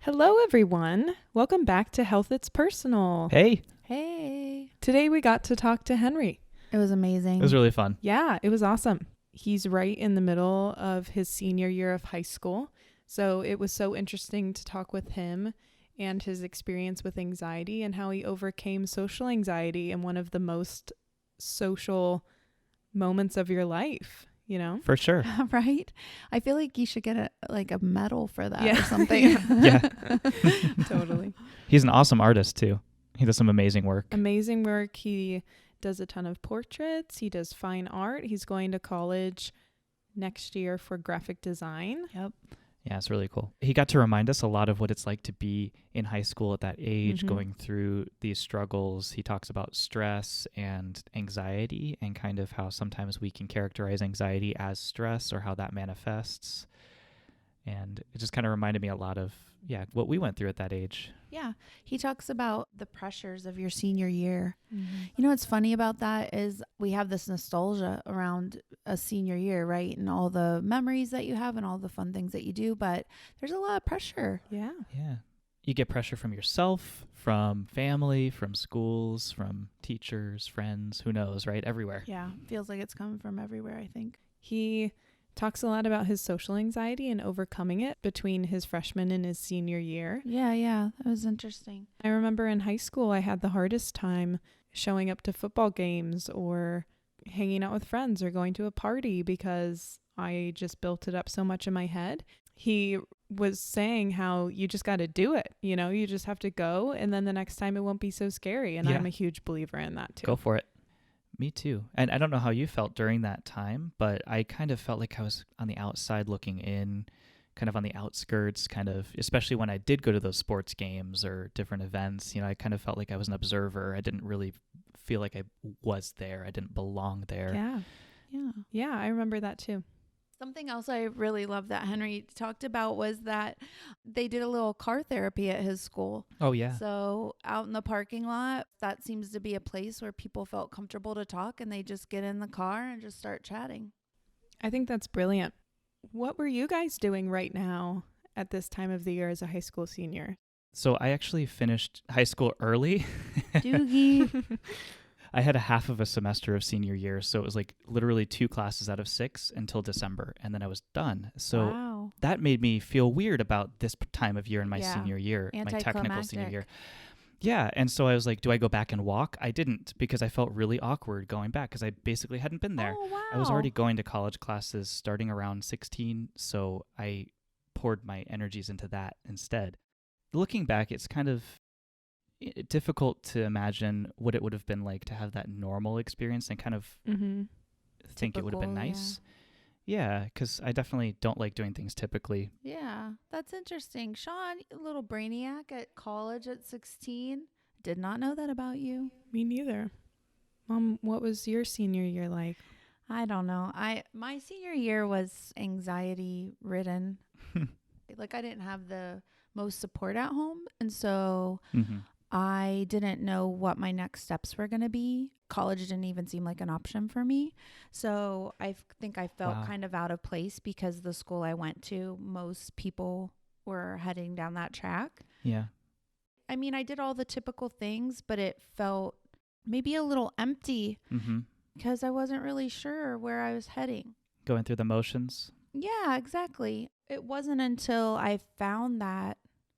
Hello, everyone. Welcome back to Health It's Personal. Hey, Hey. Today we got to talk to Henry. It was amazing. it was really fun. Yeah, it was awesome. He's right in the middle of his senior year of high school. So it was so interesting to talk with him and his experience with anxiety and how he overcame social anxiety in one of the most social moments of your life, you know? For sure. Right? I feel like you should get a medal for that Yeah. or something. Yeah. Totally. He's an awesome artist too. He does some amazing work. Amazing work. He does a ton of portraits. He does fine art. He's going to college next year for graphic design. Yep. Yeah, it's really cool. He got to remind us a lot of what it's like to be in high school at that age, Mhm. going through these struggles. He talks about stress and anxiety and kind of how sometimes we can characterize anxiety as stress or how that manifests. And it just kind of reminded me a lot of, what we went through at that age. Yeah. He talks about the pressures of your senior year. You know what's funny about that is we have this nostalgia around a senior year, right? And all the memories that you have and all the fun things that you do, but there's a lot of pressure. Yeah. Yeah. You get pressure from yourself, from family, from schools, from teachers, friends, who knows, right? Everywhere. Yeah. Feels like it's coming from everywhere, I think. He talks a lot about his social anxiety and overcoming it between his freshman and his senior year. Yeah. That was interesting. I remember in high school, I had the hardest time showing up to football games or hanging out with friends or going to a party because I just built it up so much in my head. He was saying how you just got to do it. You know, you just have to go. And then the next time it won't be so scary. And Yeah. I'm a huge believer in that too. Go for it. Me too. And I don't know how you felt during that time, but I kind of felt like I was on the outside looking in, kind of on the outskirts, kind of, especially when I did go to those sports games or different events. You know, I kind of felt like I was an observer. I didn't really feel like I was there. I didn't belong there. Yeah. Yeah. Yeah, I remember that too. Something else I really loved that Henry talked about was that they did a little car therapy at his school. Oh, yeah. So out in the parking lot, that seems to be a place where people felt comfortable to talk and they just get in the car and just start chatting. I think that's brilliant. What were you guys doing right now at this time of the year as a high school senior? So I actually finished high school early. Doogie. I had a half of a semester of senior year, so it was like literally 2 classes out of 6 until December, and then I was done. So Wow. that made me feel weird about this time of year in my Yeah. senior year, my technical senior Anticlimactic. year. Yeah, and so I was like, do I go back and walk? I didn't, because I felt really awkward going back because I basically hadn't been there. Oh, wow. I was already going to college classes starting around 16, so I poured my energies into that instead. Looking back, it's kind of difficult to imagine what it would have been like to have that normal experience and kind of Mm-hmm. think it would have been Typical, nice. Yeah, because I definitely don't like doing things typically. Yeah, that's interesting. Sean, a little brainiac at college at 16. Did not know that about you. Me neither. Mom, what was your senior year like? I don't know. My senior year was anxiety ridden. Like I didn't have the most support at home, and so Mm-hmm. I didn't know what my next steps were going to be. College didn't even seem like an option for me. So I think I felt Wow. kind of out of place because the school I went to, most people were heading down that track. Yeah. I mean, I did all the typical things, but it felt maybe a little empty Mm-hmm. because I wasn't really sure where I was heading. Going through the motions. Yeah, exactly. It wasn't until I found that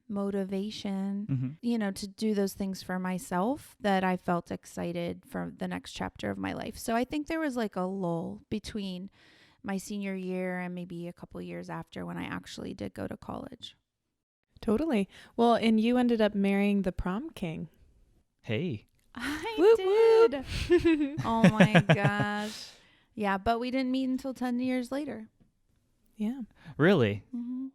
motivation, Mm-hmm. to do those things for myself that I felt excited for the next chapter of my life. So I think there was like a lull between my senior year and maybe a couple years after when I actually did go to college. Totally. Well, and you ended up marrying the prom king. Hey. I Whoop, did. Oh my gosh. Yeah, but we didn't meet until 10 years later. Yeah. Really? Mm-hmm.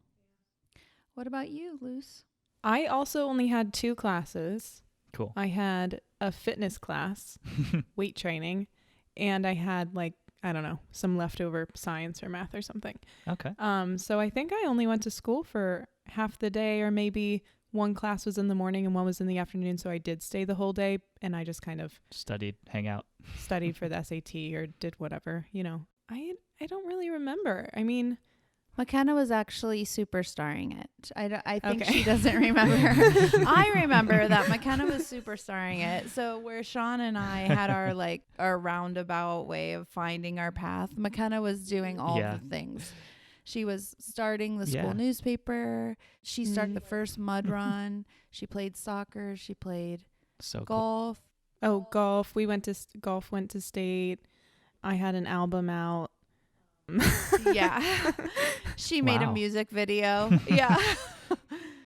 What about you, Luce? I also only had 2 classes. Cool. I had a fitness class, weight training, and I had I don't know, some leftover science or math or something. Okay. So I think I only went to school for half the day, or maybe one class was in the morning and one was in the afternoon. So I did stay the whole day and I just kind of Studied, hang out. studied for the SAT or did whatever, I don't really remember. I mean, McKenna was actually superstarring it. I think Okay. she doesn't remember. I remember that McKenna was superstarring it. So where Sean and I had our roundabout way of finding our path, McKenna was doing all Yeah. the things. She was starting the Yeah. school newspaper. She started Mhm. the first mud run. She played soccer. She played So cool. golf. Oh, golf. We went to golf. Went to state. I had an album out. Yeah. She made a Wow. music video. Yeah.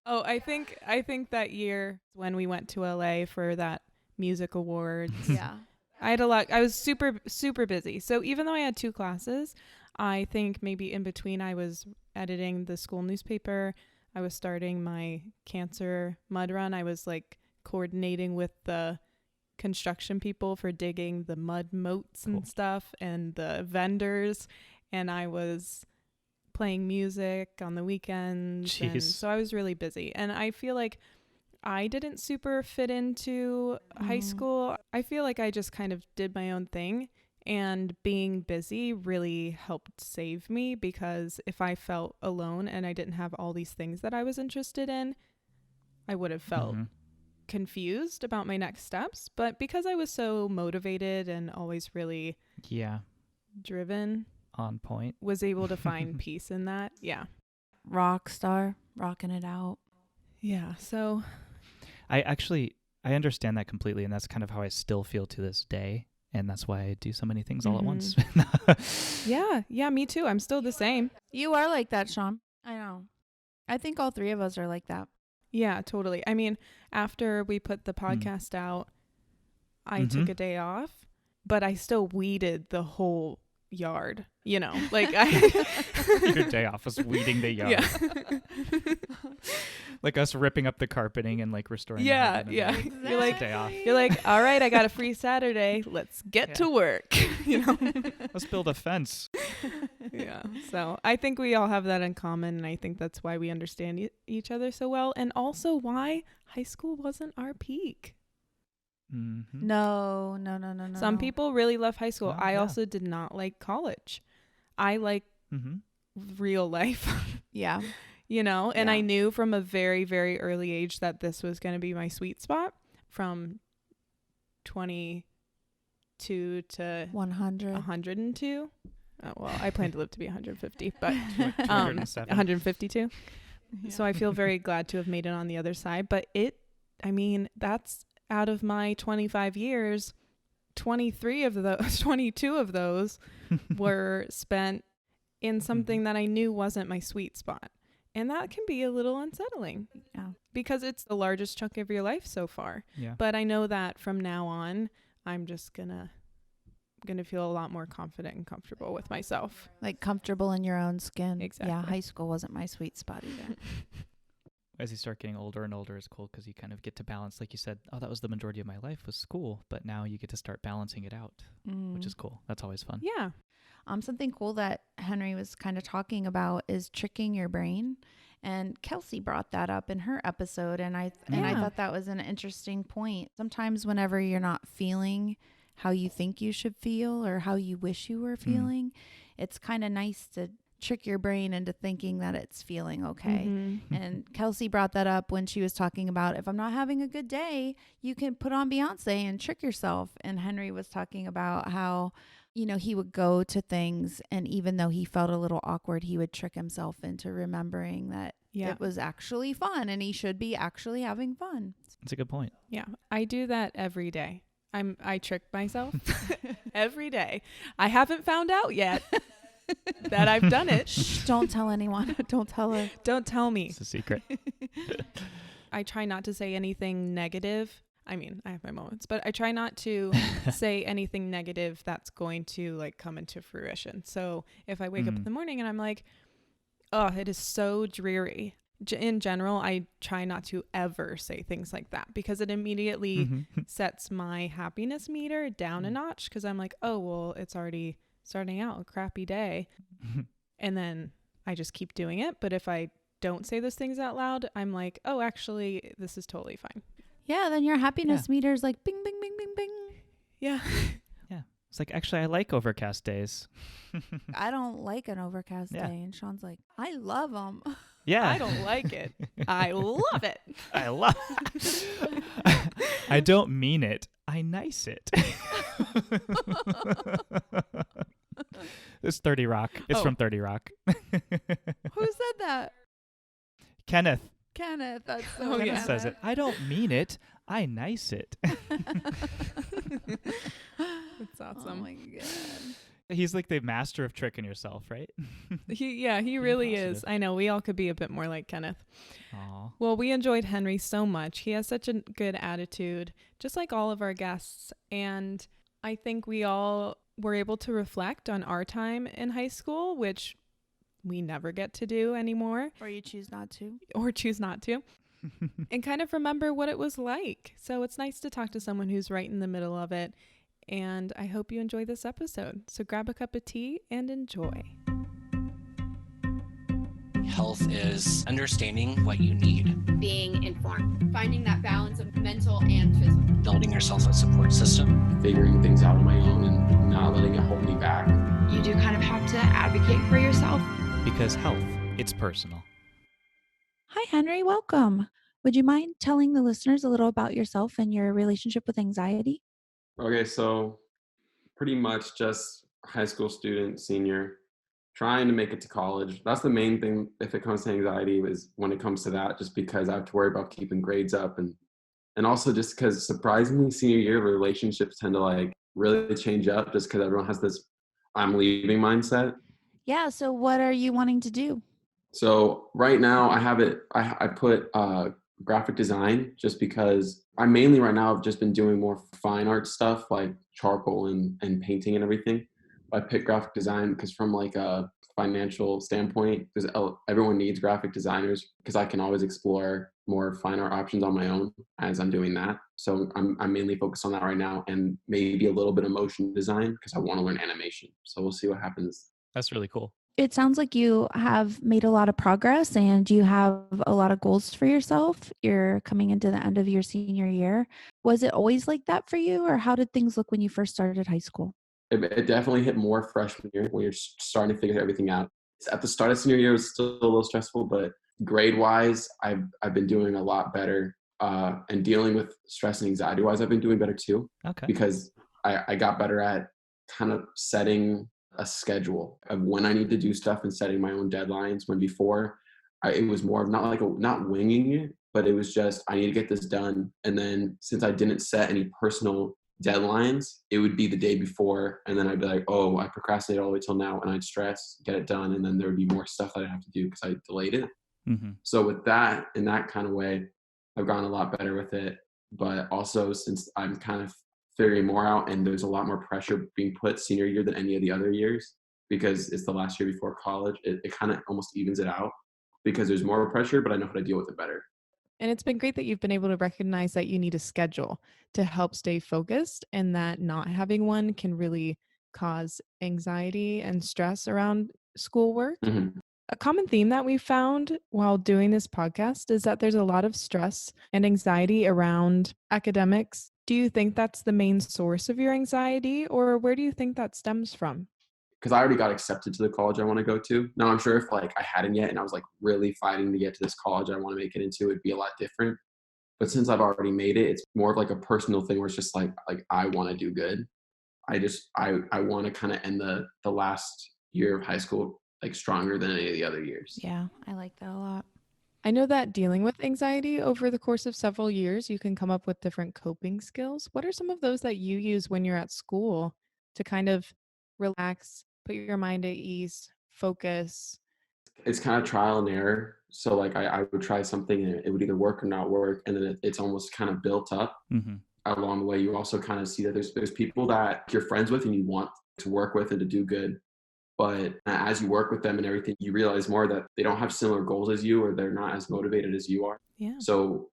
Oh, I think that year when we went to LA for that music awards, Yeah. I had a lot. I was super busy. So even though I had 2 classes, I think maybe in between I was editing the school newspaper. I was starting my cancer mud run. I was like coordinating with the construction people for digging the mud moats Cool. and stuff, and the vendors, and I was playing music on the weekends. And Jeez. so I was really busy, and I feel like I didn't super fit into high school. I feel like I just kind of did my own thing, and being busy really helped save me, because if I felt alone and I didn't have all these things that I was interested in, I would have felt Mhm. confused about my next steps. But because I was so motivated and always really Yeah. driven, On point. was able to find peace in that. Yeah. Rock star, rocking it out. Yeah. So I understand that completely, and that's kind of how I still feel to this day, and that's why I do so many things all at once. yeah, me too. I'm still the same. You are like that, Sean. I know. I think all 3 of us are like that. Yeah, totally. I mean, after we put the podcast out, I took a day off, but I still weeded the whole yard, like Your day off was weeding the yard. Yeah. Like us ripping up the carpeting and like restoring the Yeah, home and, yeah. like, You're like, it's a day off. You're like, all right, I got a free Saturday. Let's get to work. Let's build a fence. Yeah. So I think we all have that in common. And I think that's why we understand each other so well. And also why high school wasn't our peak. Mm-hmm. No. Some people really love high school. Well, I yeah. also did not like college. I like Mm-hmm. real life, Yeah. and Yeah. I knew from a very, very early age that this was going to be my sweet spot from 22 to 100. 102. Oh, well, I plan to live to be 150, but 207. 152. So I feel very glad to have made it on the other side. But that's out of my 25 years, 22 of those were spent in something that I knew wasn't my sweet spot. And that can be a little unsettling. Yeah. Because it's the largest chunk of your life so far. Yeah. But I know that from now on, I'm just gonna feel a lot more confident and comfortable with myself. Like comfortable in your own skin. Exactly. Yeah, high school wasn't my sweet spot either. As you start getting older and older, it's cool because you kind of get to balance, like you said, oh, that was the majority of my life was school, but now you get to start balancing it out, which is cool. That's always fun. Yeah. Something cool that Henry was kind of talking about is tricking your brain. And Kelsey brought that up in her episode. And I thought that was an interesting point. Sometimes whenever you're not feeling how you think you should feel or how you wish you were feeling, it's kind of nice to trick your brain into thinking that it's feeling okay. Mm-hmm. And Kelsey brought that up when she was talking about if I'm not having a good day, you can put on Beyonce and trick yourself. And Henry was talking about how, he would go to things and even though he felt a little awkward, he would trick himself into remembering that it was actually fun and he should be actually having fun. That's a good point. Yeah. I do that every day. I trick myself every day. I haven't found out yet that I've done it. Shh, don't tell anyone. Don't tell her. Don't tell me. It's a secret. I try not to say anything negative. I mean, I have my moments, but I try not to say anything negative that's going to like come into fruition. So if I wake up in the morning and I'm like, oh, it is so dreary. In general, I try not to ever say things like that because it immediately sets my happiness meter down a notch because I'm like, oh, well, it's already starting out a crappy day. And then I just keep doing it. But if I don't say those things out loud, I'm like, oh, actually, this is totally fine. Yeah, then your happiness meter is like bing, bing, bing, bing, bing. Yeah. Yeah. It's like, actually, I like overcast days. I don't like an overcast Yeah. day. And Sean's like, I love them. Yeah. I don't like it. I love it. I love I don't mean it. I nice it. It's 30 Rock. It's Oh. from 30 Rock. Who said that? Kenneth. Kenneth. That's so Oh, Kenneth yeah. says it. I don't mean it. I nice it. That's awesome. Oh my god. He's like the master of tricking yourself, right? He really is. positive. I know we all could be a bit more like Kenneth. Aw. Well, we enjoyed Henry so much. He has such a good attitude, just like all of our guests. And I think we all were able to reflect on our time in high school, which we never get to do anymore Or you choose not to. or choose not to, and kind of remember what it was like. So it's nice to talk to someone who's right in the middle of it. And I hope you enjoy this episode. So grab a cup of tea and enjoy. Health is understanding what you need, being informed, finding that balance of mental and physical. building yourself a support system. Figuring things out on my own and not letting it hold me back. You do kind of have to advocate for yourself. Because health, it's personal. Hi, Henry. Welcome. Would you mind telling the listeners a little about yourself and your relationship with anxiety? Okay, so pretty much just high school student, senior, trying to make it to college. That's the main thing if it comes to anxiety is when it comes to that, just because I have to worry about keeping grades up and also just because surprisingly senior year relationships tend to like really change up just because everyone has this I'm leaving mindset. Yeah. So what are you wanting to do? So right now I have it, I put graphic design just because I mainly right now have just been doing more fine art stuff like charcoal and painting and everything. I picked graphic design because from like a financial standpoint, because everyone needs graphic designers because I can always explore more fine art options on my own as I'm doing that. So I'm mainly focused on that right now and maybe a little bit of motion design because I want to learn animation. So we'll see what happens. That's really cool. It sounds like you have made a lot of progress and you have a lot of goals for yourself. You're coming into the end of your senior year. Was it always like that for you, or how did things look when you first started high school? It definitely hit more freshman year when you're starting to figure everything out. At the start of senior year, it was still a little stressful, but grade wise, I've been doing a lot better. And dealing with stress and anxiety wise, I've been doing better too. Okay. Because I got better at kind of setting a schedule of when I need to do stuff and setting my own deadlines. When before, it was more of not winging it, but it was just I need to get this done. And then since I didn't set any personal deadlines, it would be the day before, and then I'd be like, oh, I procrastinated all the way till now, and I'd stress, get it done, and then there would be more stuff that I'd have to do because I delayed it. Mm-hmm. So with that, in that kind of way, I've gotten a lot better with it. But also since I'm kind of figuring more out and there's a lot more pressure being put senior year than any of the other years because it's the last year before college, it kind of almost evens it out because there's more pressure, but I know how to deal with it better. And it's been great that you've been able to recognize that you need a schedule to help stay focused, and that not having one can really cause anxiety and stress around schoolwork. Mm-hmm. A common theme that we found while doing this podcast is that there's a lot of stress and anxiety around academics. Do you think that's the main source of your anxiety, or where do you think that stems from? Because I already got accepted to the college I want to go to. Now I'm sure if like I hadn't yet and I was like really fighting to get to this college I want to make it into, it'd be a lot different. But since I've already made it, it's more of like a personal thing where it's just like I want to do good. I want to kind of end the last year of high school like stronger than any of the other years. Yeah, I like that a lot. I know that dealing with anxiety over the course of several years, you can come up with different coping skills. What are some of those that you use when you're at school to kind of relax, put your mind at ease, focus? It's kind of trial and error. So like I would try something and it would either work or not work. And then it's almost kind of built up. Mm-hmm. Along the way. You also kind of see that there's people that you're friends with and you want to work with and to do good. But as you work with them and everything, you realize more that they don't have similar goals as you, or they're not as motivated as you are. Yeah. So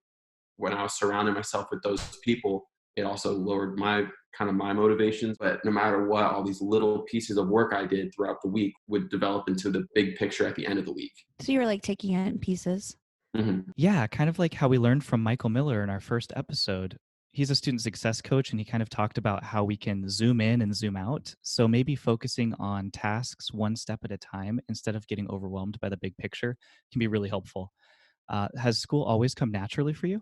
when I was surrounding myself with those people, it also lowered my motivations. But no matter what, all these little pieces of work I did throughout the week would develop into the big picture at the end of the week. So you were like taking it in pieces. Mm-hmm. Yeah, kind of like how we learned from Michael Miller in our first episode. He's a student success coach, and he kind of talked about how we can zoom in and zoom out. So maybe focusing on tasks one step at a time instead of getting overwhelmed by the big picture can be really helpful. Has school always come naturally for you?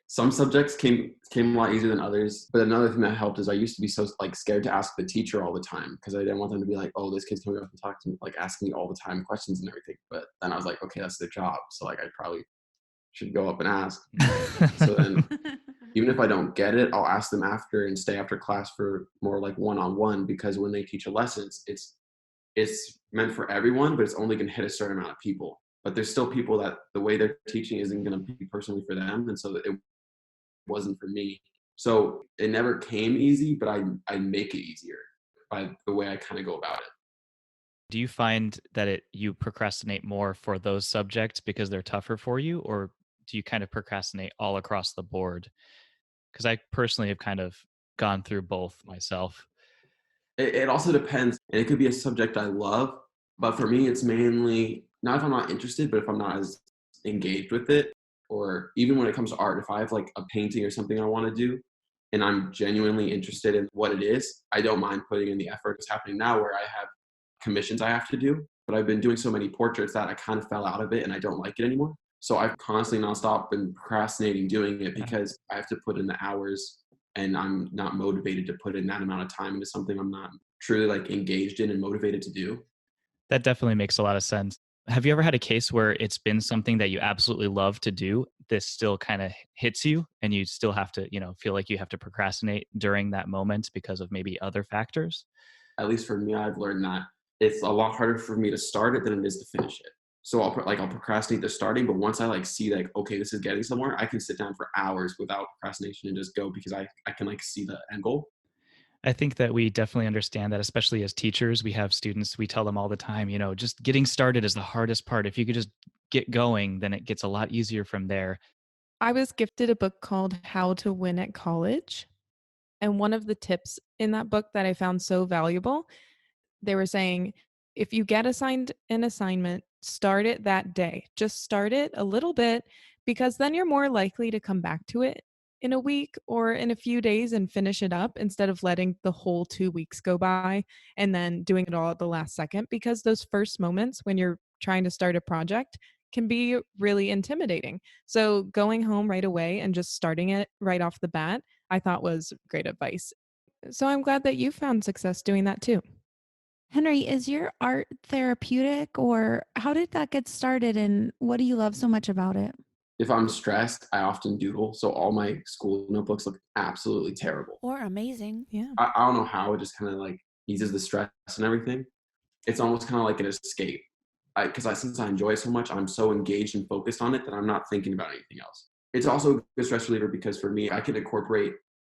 Some subjects came a lot easier than others, but another thing that helped is I used to be so like scared to ask the teacher all the time because I didn't want them to be like, oh, this kid's coming up and talking to me, like asking me all the time questions and everything. But then I was like, okay, that's their job, so like I probably should go up and ask. So then even if I don't get it, I'll ask them after and stay after class for more like one-on-one, because when they teach a lesson, it's meant for everyone, but it's only going to hit a certain amount of people. But there's still people that the way they're teaching isn't going to be personally for them, and so it wasn't for me. So it never came easy, but I make it easier by the way I kind of go about it. Do you find that you procrastinate more for those subjects because they're tougher for you, or do you kind of procrastinate all across the board? Because I personally have kind of gone through both myself. It also depends, and it could be a subject I love, but for me, it's mainly not if I'm not interested, but if I'm not as engaged with it, or even when it comes to art, if I have like a painting or something I want to do, and I'm genuinely interested in what it is, I don't mind putting in the effort. It's happening now where I have commissions I have to do, but I've been doing so many portraits that I kind of fell out of it and I don't like it anymore. So I've constantly nonstop been procrastinating doing it Yeah. because I have to put in the hours and I'm not motivated to put in that amount of time into something I'm not truly like engaged in and motivated to do. That definitely makes a lot of sense. Have you ever had a case where it's been something that you absolutely love to do, this still kind of hits you and you still have to, feel like you have to procrastinate during that moment because of maybe other factors? At least for me, I've learned that it's a lot harder for me to start it than it is to finish it. So I'll procrastinate the starting, but once I like see like, okay, this is getting somewhere, I can sit down for hours without procrastination and just go because I can like see the end goal. I think that we definitely understand that, especially as teachers. We have students, we tell them all the time, just getting started is the hardest part. If you could just get going, then it gets a lot easier from there. I was gifted a book called How to Win at College. And one of the tips in that book that I found so valuable, they were saying, if you get assigned an assignment, start it that day. Just start it a little bit because then you're more likely to come back to it in a week or in a few days and finish it up instead of letting the whole 2 weeks go by and then doing it all at the last second. Because those first moments when you're trying to start a project can be really intimidating. So going home right away and just starting it right off the bat, I thought was great advice. So I'm glad that you found success doing that too. Henry, is your art therapeutic or how did that get started and what do you love so much about it? If I'm stressed, I often doodle. So all my school notebooks look absolutely terrible. Or amazing. Yeah. I don't know how it just kind of like eases the stress and everything. It's almost kind of like an escape. Because since I enjoy it so much, I'm so engaged and focused on it that I'm not thinking about anything else. It's also a good stress reliever because for me, I can incorporate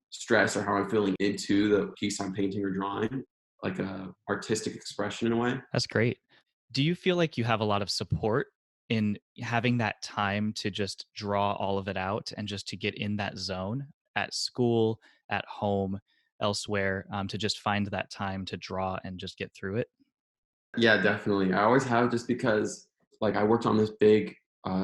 stress or how I'm feeling into the piece I'm painting or drawing, like a artistic expression in a way. That's great. Do you feel like you have a lot of support in having that time to just draw all of it out and just to get in that zone at school, at home, elsewhere, to just find that time to draw and just get through it? Yeah, definitely. I always have just because like I worked on this big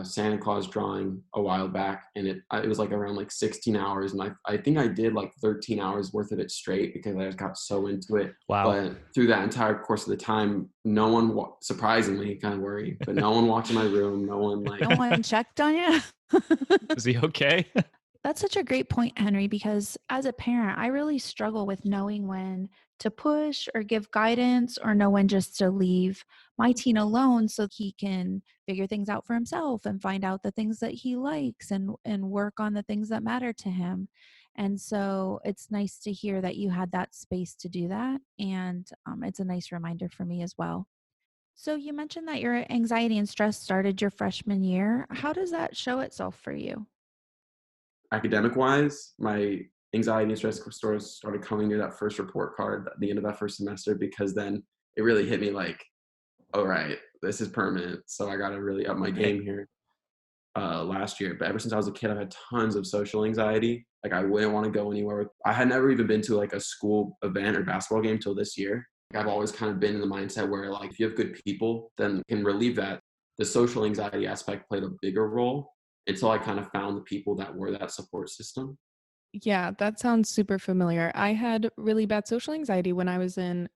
Santa Claus drawing a while back and it was like around like 16 hours and I think I did like 13 hours worth of it straight because I just got so into it. Wow. But through that entire course of the time, no one surprisingly kind of worried, but no one walked in my room. No one like No one checked on you? Is he okay? That's such a great point, Henry, because as a parent, I really struggle with knowing when to push or give guidance or know when just to leave my teen alone so he can figure things out for himself and find out the things that he likes and work on the things that matter to him. And so it's nice to hear that you had that space to do that. And it's a nice reminder for me as well. So you mentioned that your anxiety and stress started your freshman year. How does that show itself for you? academic wise, my anxiety and stress sort of started coming near that first report card at the end of that first semester because then it really hit me like, all right, this is permanent. So I got to really up my game here last year. But ever since I was a kid, I've had tons of social anxiety. Like I wouldn't want to go anywhere. I had never even been to like a school event or basketball game till this year. Like, I've always kind of been in the mindset where like if you have good people, then you can relieve that. The social anxiety aspect played a bigger role until I kind of found the people that were that support system. Yeah, that sounds super familiar. I had really bad social anxiety when I was in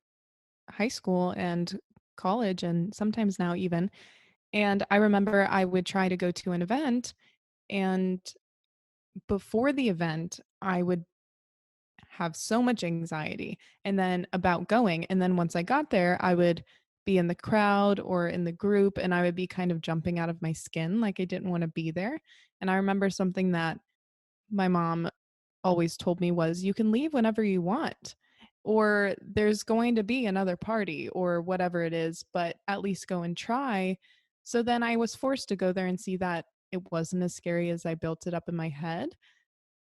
high school and college, and sometimes now even. And I remember I would try to go to an event, and before the event, I would have so much anxiety and then about going. And then once I got there, I would be in the crowd or in the group and I would be kind of jumping out of my skin like I didn't want to be there. And I remember something that my mom always told me was you can leave whenever you want, or there's going to be another party or whatever it is, but at least go and try. So then I was forced to go there and see that it wasn't as scary as I built it up in my head.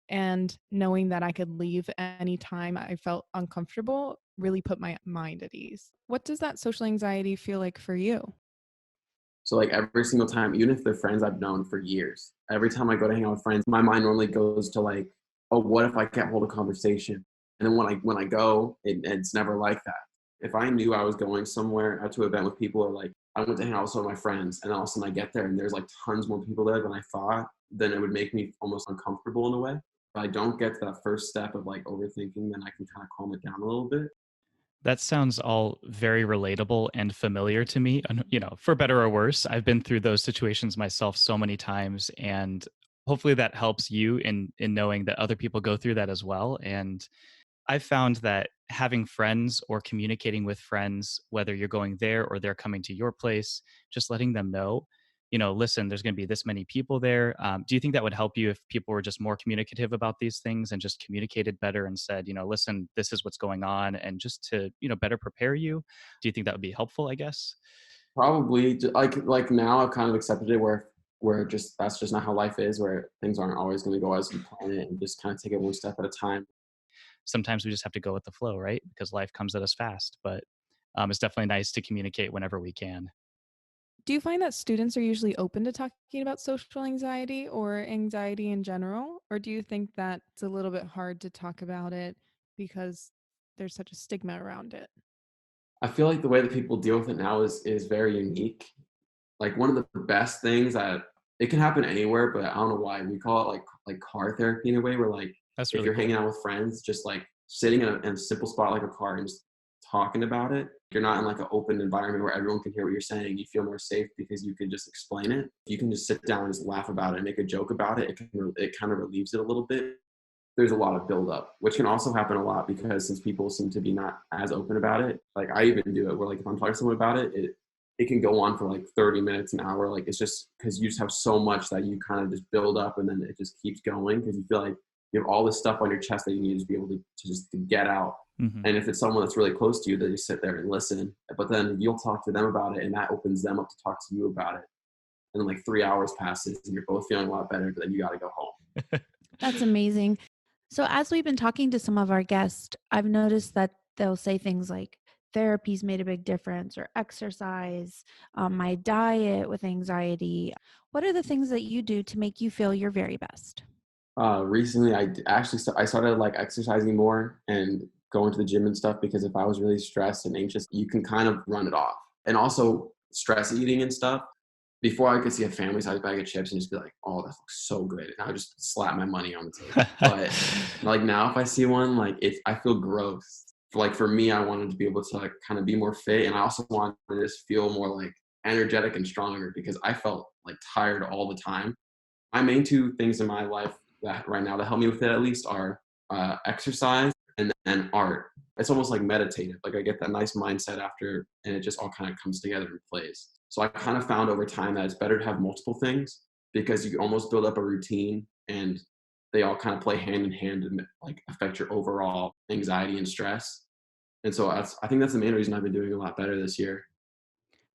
And knowing that I could leave anytime I felt uncomfortable really put my mind at ease. What does that social anxiety feel like for you? So like every single time, even if they're friends I've known for years, every time I go to hang out with friends, my mind normally goes to like, oh, what if I can't hold a conversation? And then when I go, it's never like that. If I knew I was going somewhere out to an event with people, or like I went to hang out with some of my friends, and all of a sudden I get there and there's like tons more people there than I thought, then it would make me almost uncomfortable in a way. If I don't get to that first step of like overthinking, then I can kind of calm it down a little bit. That sounds all very relatable and familiar to me. And, for better or worse, I've been through those situations myself so many times, and hopefully that helps you in knowing that other people go through that as well. And I've found that having friends or communicating with friends, whether you're going there or they're coming to your place, just letting them know, listen, there's going to be this many people there. Do you think that would help you if people were just more communicative about these things and just communicated better and said, listen, this is what's going on, and just to, better prepare you? Do you think that would be helpful, I guess? Probably like now I've kind of accepted it where just that's just not how life is, where things aren't always going to go as you plan it, and just kind of take it one step at a time. Sometimes we just have to go with the flow, right? Because life comes at us fast. But it's definitely nice to communicate whenever we can. Do you find that students are usually open to talking about social anxiety or anxiety in general? Or do you think that it's a little bit hard to talk about it because there's such a stigma around it? I feel like the way that people deal with it now is very unique. Like one of the best things that it can happen anywhere, but I don't know why we call it like car therapy in a way, where like That's if really you're cool. hanging out with friends, just like sitting in a simple spot like a car and just talking about it. You're not in like an open environment where everyone can hear what you're saying. You feel more safe because you can just explain it. You can just sit down and just laugh about it and make a joke about it. It kind of relieves it a little bit. There's a lot of buildup, which can also happen a lot because since people seem to be not as open about it, like I even do it where like if I'm talking to someone about it, it can go on for like 30 minutes, an hour. Like it's just because you just have so much that you kind of just build up and then it just keeps going because you feel like you have all this stuff on your chest that you need to be able to just to get out. Hmm. And if it's someone that's really close to you, then you sit there and listen. But then you'll talk to them about it and that opens them up to talk to you about it. And then like 3 hours passes and you're both feeling a lot better, but then you got to go home. That's amazing. So, as we've been talking to some of our guests, I've noticed that they'll say things like, therapy's made a big difference, or exercise, my diet with anxiety. What are the things that you do to make you feel your very best? Recently, I started like exercising more and going to the gym and stuff because if I was really stressed and anxious, you can kind of run it off. And also stress eating and stuff. Before I could see a family size bag of chips and just be like, "Oh, that looks so good," and I would just slap my money on the table. But like now, if I see one, like I feel gross. Like for me, I wanted to be able to like kind of be more fit, and I also wanted to just feel more like energetic and stronger because I felt like tired all the time. My main two things in my life that right now that help me with it at least are exercise and then art. It's almost like meditative. Like I get that nice mindset after, and it just all kind of comes together and plays. So I kind of found over time that it's better to have multiple things because you can almost build up a routine and they all kind of play hand in hand and like affect your overall anxiety and stress. And so I think that's the main reason I've been doing a lot better this year.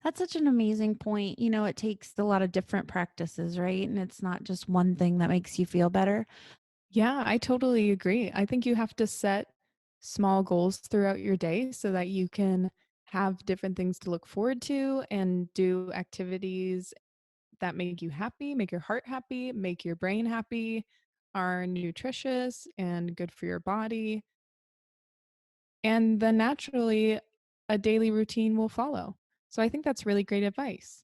That's such an amazing point. It takes a lot of different practices, right? And it's not just one thing that makes you feel better. Yeah, I totally agree. I think you have to set small goals throughout your day so that you can have different things to look forward to and do activities that make you happy, make your heart happy, make your brain happy, are nutritious and good for your body. And then naturally, a daily routine will follow. So I think that's really great advice.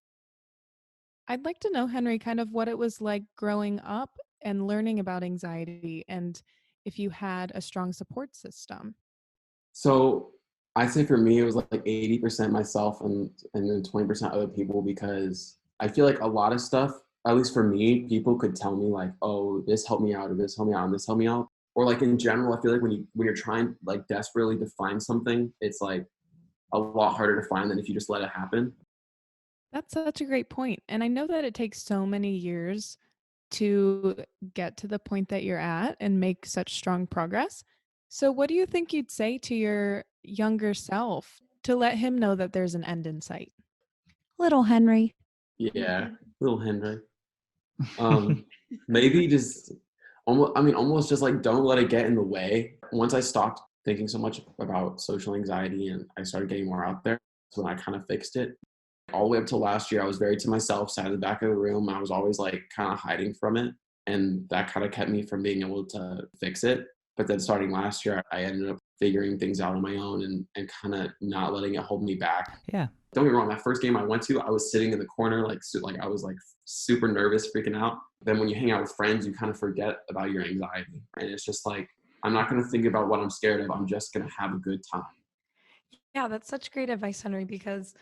I'd like to know, Henry, kind of what it was like growing up and learning about anxiety and if you had a strong support system? So I'd say for me, it was like 80% myself and then 20% other people, because I feel like a lot of stuff, at least for me, people could tell me like, oh, this helped me out, or this helped me out, and this helped me out. Or like in general, I feel like when you're trying like desperately to find something, it's like a lot harder to find than if you just let it happen. That's such a great point. And I know that it takes so many years to get to the point that you're at and make such strong progress. So, what do you think you'd say to your younger self to let him know that there's an end in sight? Little Henry. Yeah, little Henry. Um, maybe just almost just like don't let it get in the way. Once I stopped thinking so much about social anxiety and I started getting more out there, that's when I kind of fixed it. All the way up to last year, I was very to myself, sat in the back of the room. I was always like kind of hiding from it. And that kind of kept me from being able to fix it. But then starting last year, I ended up figuring things out on my own and kind of not letting it hold me back. Yeah. Don't get me wrong, that first game I went to, I was sitting in the corner, like I was like super nervous, freaking out. Then when you hang out with friends, you kind of forget about your anxiety. And it's just like, I'm not going to think about what I'm scared of. I'm just going to have a good time. Yeah, that's such great advice, Henry, because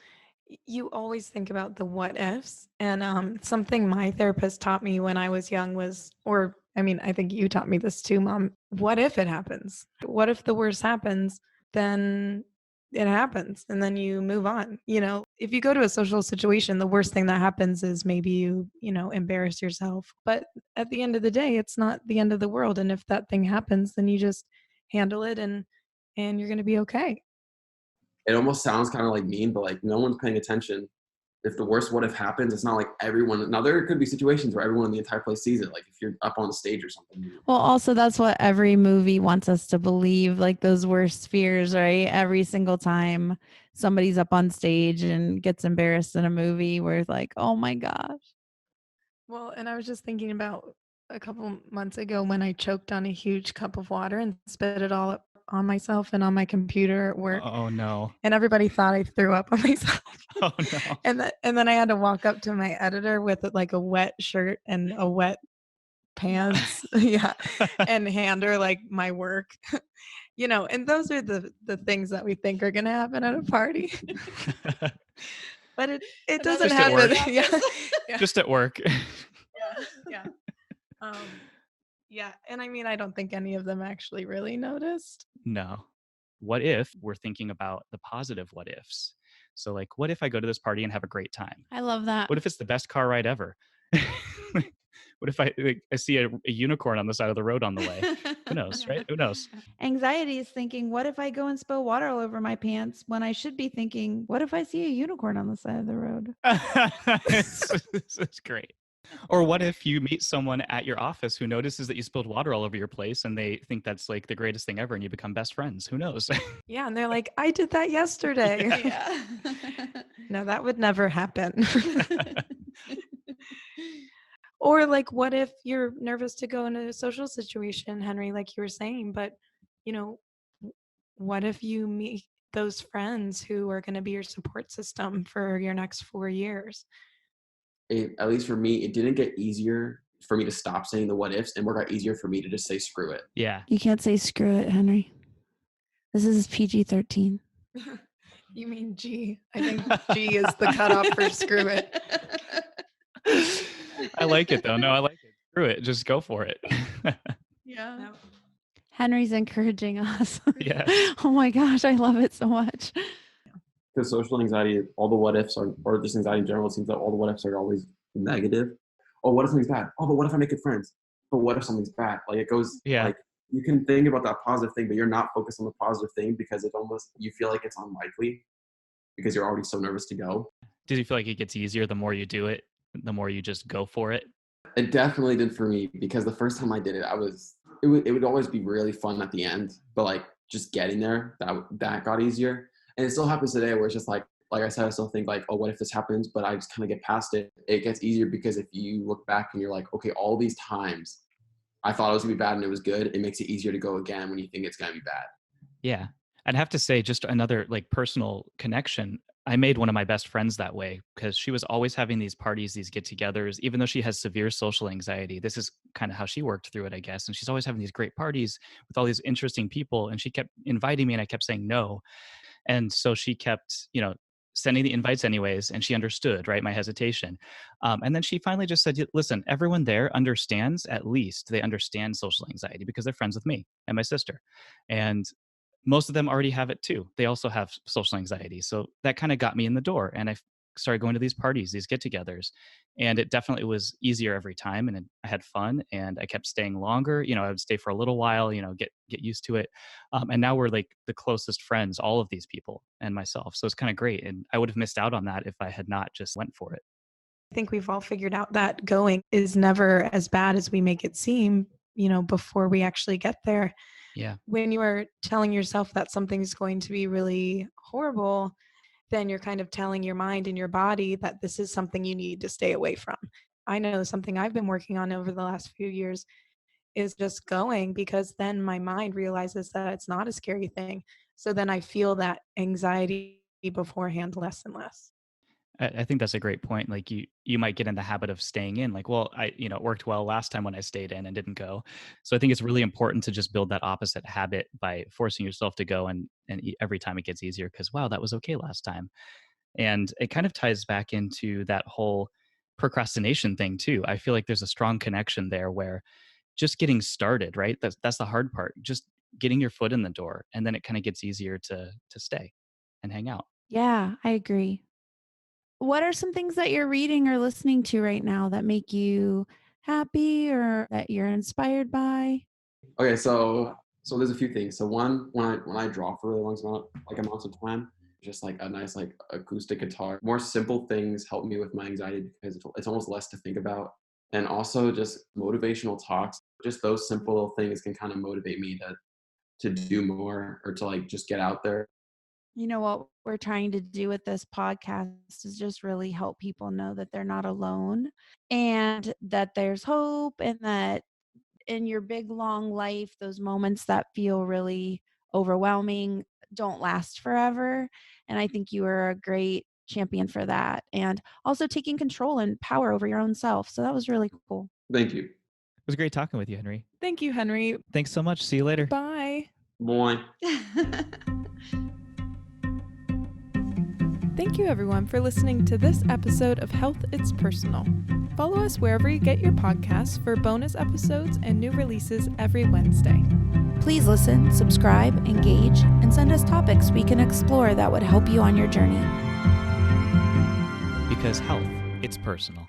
you always think about the what ifs. And something my therapist taught me when I was young was, or I mean, I think you taught me this too, Mom. What if it happens? What if the worst happens? Then it happens and then you move on. If you go to a social situation, the worst thing that happens is maybe you embarrass yourself. But at the end of the day, it's not the end of the world. And if that thing happens, then you just handle it and you're going to be okay. It almost sounds kind of like mean, but like no one's paying attention. If the worst what if happens, it's not like everyone. Now there could be situations where everyone in the entire place sees it. Like if you're up on the stage or something. Well, also that's what every movie wants us to believe, like those worst fears, right? Every single time somebody's up on stage and gets embarrassed in a movie, we're like, oh my gosh. Well, and I was just thinking about a couple months ago when I choked on a huge cup of water and spit it all up on myself and on my computer at work. Oh no. And everybody thought I threw up on myself. Oh no. And then I had to walk up to my editor with like a wet shirt and a wet pants. Yeah. And hand her like my work. And those are the things that we think are gonna happen at a party. But it doesn't Just at happen. work. Yeah. Just at work. Yeah. Um, yeah. And I mean, I don't think any of them actually really noticed. No. What if we're thinking about the positive what ifs? So like, what if I go to this party and have a great time? I love that. What if it's the best car ride ever? What if I see a unicorn on the side of the road on the way? Who knows, right? Who knows? Anxiety is thinking, what if I go and spill water all over my pants, when I should be thinking, what if I see a unicorn on the side of the road? This is great. Or what if you meet someone at your office who notices that you spilled water all over your place and they think that's like the greatest thing ever and you become best friends? Who knows? Yeah. And they're like, I did that yesterday. Yeah. No, that would never happen. Or like, what if you're nervous to go into a social situation, Henry, like you were saying, but you know, what if you meet those friends who are going to be your support system for your next 4 years? At least for me, it didn't get easier for me to stop saying the what ifs, and more got easier for me to just say screw it. Yeah. You can't say screw it, Henry. This is PG-13. You mean G? I think G is the cutoff for screw it. I like it though. No, I like it. Screw it. Just go for it. Yeah. No. Henry's encouraging us. Yes. Oh my gosh, I love it so much. Because social anxiety, all the what ifs are, or just anxiety in general, it seems that all the what ifs are always negative. Oh, what if something's bad? Oh, but what if I make good friends? But what if something's bad? Like it goes, Yeah. like you can think about that positive thing, but you're not focused on the positive thing because you feel like it's unlikely because you're already so nervous to go. Did you feel like it gets easier the more you do it, the more you just go for it? It definitely did for me, because the first time I did it, it would always be really fun at the end, but like just getting there, that got easier. And it still happens today where it's just like I said, I still think like, oh, what if this happens? But I just kind of get past it. It gets easier because if you look back and you're like, okay, all these times I thought it was gonna be bad and it was good, it makes it easier to go again when you think it's gonna be bad. Yeah. I'd have to say just another like personal connection. I made one of my best friends that way because she was always having these parties, these get-togethers, even though she has severe social anxiety. This is kind of how she worked through it, I guess. And she's always having these great parties with all these interesting people. And she kept inviting me and I kept saying no. And so she kept, sending the invites anyways, and she understood, right, my hesitation. And then she finally just said, listen, everyone there understands, at least they understand social anxiety because they're friends with me and my sister. And most of them already have it too. They also have social anxiety. So that kind of got me in the door. And I started going to these parties, these get togethers. And it definitely was easier every time. And I had fun and I kept staying longer. I would stay for a little while, get used to it. And now we're like the closest friends, all of these people and myself. So it's kind of great. And I would have missed out on that if I had not just went for it. I think we've all figured out that going is never as bad as we make it seem, before we actually get there. Yeah. When you are telling yourself that something's going to be really horrible, then you're kind of telling your mind and your body that this is something you need to stay away from. I know something I've been working on over the last few years is just going, because then my mind realizes that it's not a scary thing. So then I feel that anxiety beforehand less and less. I think that's a great point. Like you might get in the habit of staying in. Like, well, it worked well last time when I stayed in and didn't go. So I think it's really important to just build that opposite habit by forcing yourself to go, and every time it gets easier because wow, that was okay last time. And it kind of ties back into that whole procrastination thing too. I feel like there's a strong connection there where just getting started, right? That's the hard part. Just getting your foot in the door, and then it kind of gets easier to stay and hang out. Yeah, I agree. What are some things that you're reading or listening to right now that make you happy or that you're inspired by? Okay, so there's a few things. So one, when I draw for a really long amount of time, just like a nice like acoustic guitar. More simple things help me with my anxiety because it's almost less to think about. And also just motivational talks. Just those simple little things can kind of motivate me to do more or to like just get out there. You know what we're trying to do with this podcast is just really help people know that they're not alone and that there's hope, and that in your big long life, those moments that feel really overwhelming don't last forever. And I think you are a great champion for that. And also taking control and power over your own self. So that was really cool. Thank you. It was great talking with you, Henry. Thank you, Henry. Thanks so much. See you later. Bye. Boy. Thank you, everyone, for listening to this episode of Health It's Personal. Follow us wherever you get your podcasts for bonus episodes and new releases every Wednesday. Please listen, subscribe, engage, and send us topics we can explore that would help you on your journey. Because health, it's personal.